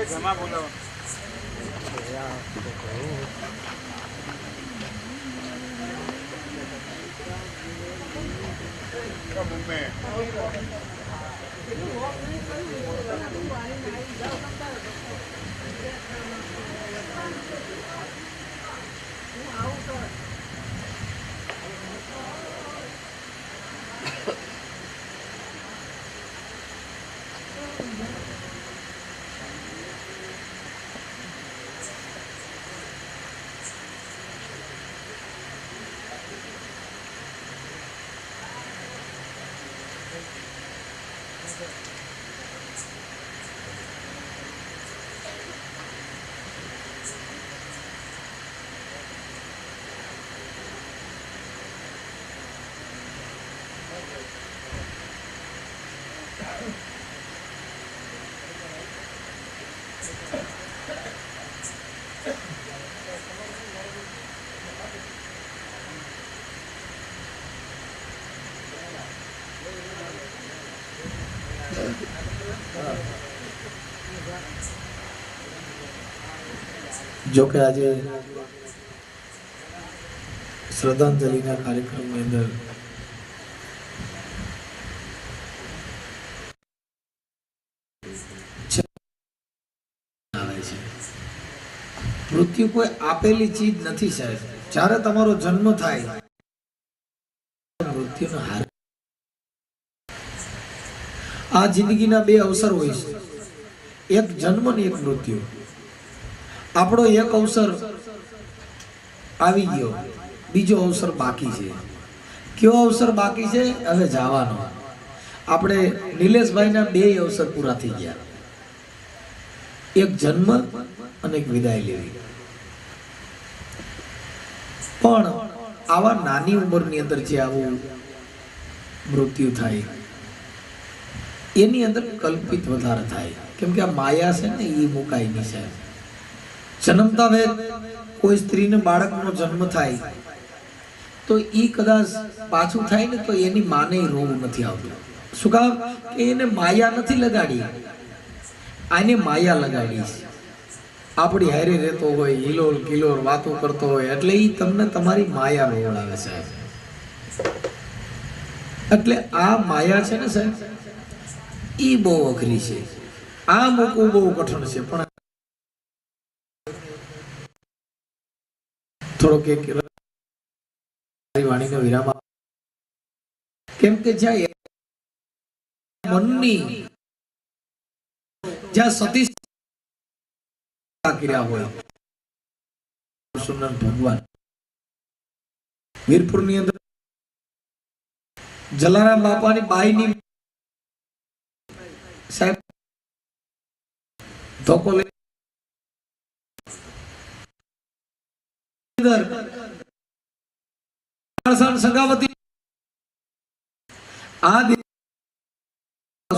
જમા બોલાવો जो कि आज श्रद्धांजलि कार्यक्रम में अंदर मृत्यु कोई आपेली चीज नहीं साहेब। જ્યારે તમારો જન્મ થાય મૃત્યુનો હાર આ જિંદગીના બે અવસર હોય છે, એક જન્મ ને એક મૃત્યુ। આપણો એક અવસર આવી ગયો, બીજો અવસર બાકી છે। કયો અવસર બાકી છે? હવે જવાનો। આપણે નિલેશભાઈના બે અવસર પૂરા થઈ ગયા, એક જન્મ અને એક વિદાય લેવી। પણ આવા નાની ઉંમરની અંદર જે આવું મૃત્યુ થાય એની અંદર કલ્પિત વધારે થાય, કેમ કે આ માયા છે ને એ મુકાઈ નહીં સાહેબ। જન્મતા વેત કોઈ સ્ત્રીને બાળકનો જન્મ થાય તો એ કદાચ પાછું થાય ને તો એની માને રોવું નથી આવતું। શું કામ? કે એને માયા નથી લગાડી, આને માયા લગાડી છે। આપણી હારે રહેતો હોય, હિલોલ કિલોલ વાતો કરતો હોય, એટલે એ તમને તમારી માયા રોવડાવે સાહેબ। એટલે આ માયા છે ને સાહેબ, એ બહુ અઘરી છે। આ મૂકવું બહુ કઠણ છે। પણ થોડોક એક વાણીનો વિરામ, કેમ કે જ્યાં મનની જ્યાં સતી કર્યા હોય ભગવાન વીરપુરની અંદર જલારામ બાપાની બાઈની સાહેબ ધોકો લે સંગાવતી આ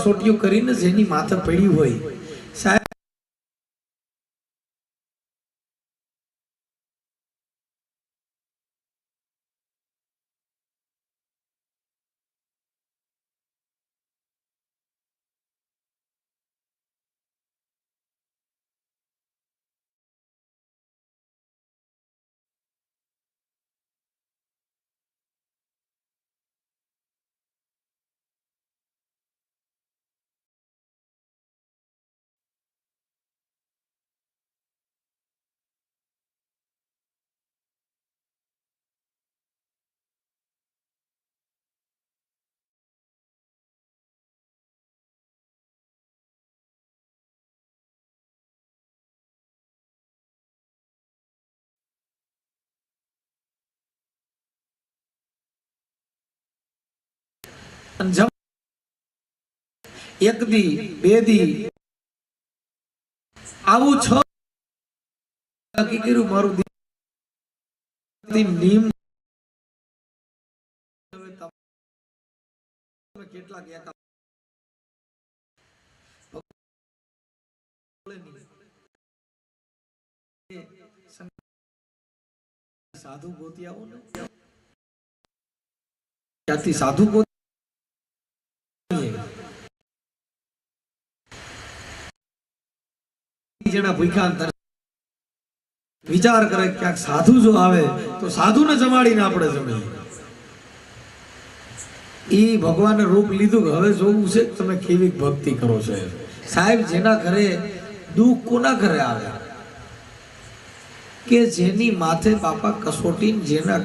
સોટીઓ કરીને જેની માથે પડી હોય સાહેબ, એક દી બે દી આવું છ નક્કી કર્યું મારું નીમ કેટલાક સાધુ ગોતી આવો ને ત્યાંથી સાધુ પોતે જેના ભૂખ્યા વિચાર કરે ક્યાંક સાધુ જો આવે તો સાધુને જમાડીને આપણે જમીએ. એ ભગવાને રૂપ લીધું. હવે જોવું છે કે તમે કેવી ભક્તિ કરો છો. સાહેબ, જેના ઘરે દુઃખ કોના ઘરે આવે કે જેની માથે બાપા કસોટી, જેના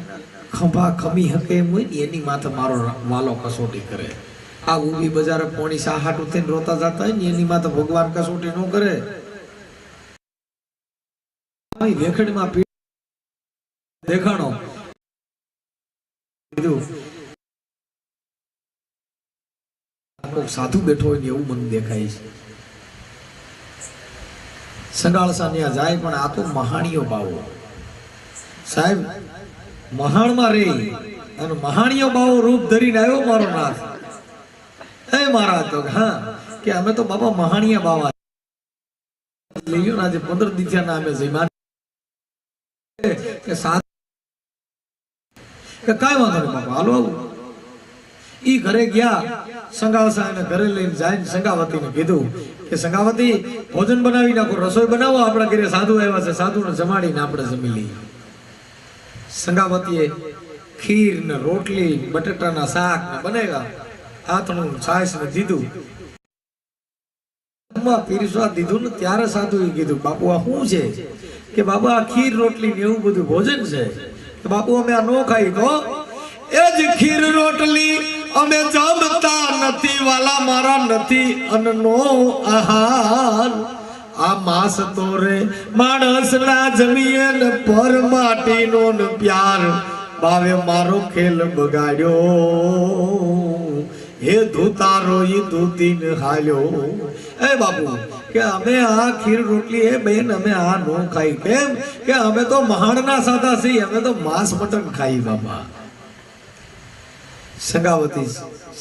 ખંભા ખમી હકે એમ હોય ને એની માથે મારો વાલો કસોટી કરે. આ ઊભી બજારે પોણી સાહાટ ઉઠીને રોતા જતા હોય ને એની માથે ભગવાન કસોટી ન કરે. વેખડમાં દેખાણો સાધુ બેઠો હોય ને એવું મને દેખાય છે. સંગાળસા ત્યાં જાય પણ આ તો મહાણીઓ બાવો સાહેબ મહાણમાં રહી અને મહાણીઓ બાવો રૂપ ધરીને આવ્યો મારો નાથ. હે મારા તો હા કે અમે તો બાબા મહાણીયા બાવા લઈ લો ને. આજે 15 દીથિયા નામે જઈમાન કે સાથ કે કાંઈ વાંધો નહીં બાપા હાલો આવું. ઈ ઘરે ગયા. સંગાળસા એને ઘરે લઈને જાય. સંગાવતીને કીધું કે સંગાવતી ભોજન બનાવી નાખો, રસોઈ બનાવો, આપણા ઘરે સાધુ આવ્યા છે, સાધુને જમાડીને આપણે જમી લઈએ. સંગાવતીએ ખીર ને રોટલી બટેટાના શાક ને બનાવ્યા. હાથનું છાશ ને દીધું. પીરસવા દીધું ને ત્યારે સાધુએ કીધું બાપુ આ શું છે કે બાબા આ ખીર રોટલી ને એવું બધું ભોજન છે. બાપુ અમે આ નો ખાઈ તો એ જ ખીર રોટલી અમે જમતા નથી વાલા મારા, નથી અન્નનો આહાર. આ માસ તો રે માણસ ના જમીએ ને પર માટીનો ને પ્યાર. બાવે મારો ખેલ બગાડ્યો હે ધૂતારો ઈ ધૂતીને હાલ્યો. એ બાપુ કે અમે આ ખીર રોટલી એ બેન અમે આ નો ખાઈ. કેમ કે અમે તો મહાણના સાદા છીએ, અમે તો માંસ મટન ખાઈ બાપા. સંગાવતી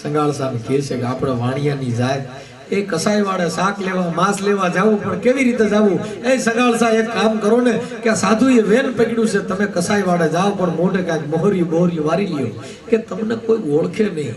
સંગાળસાને કહે છે કે આપણે વાણિયાની જાય એ કસાઈ વાળે શાક લેવા માંસ લેવા જવું, પણ કેવી રીતે જવું? એ સંગાળસા એક કામ કરો ને કે સાધુએ વેન પકડ્યું છે, તમે કસાઈ વાળે જાઓ પણ મોઢે કાંઈક મોહરી બોહરી વારી લ્યો કે તમને કોઈ ઓળખે નહીં.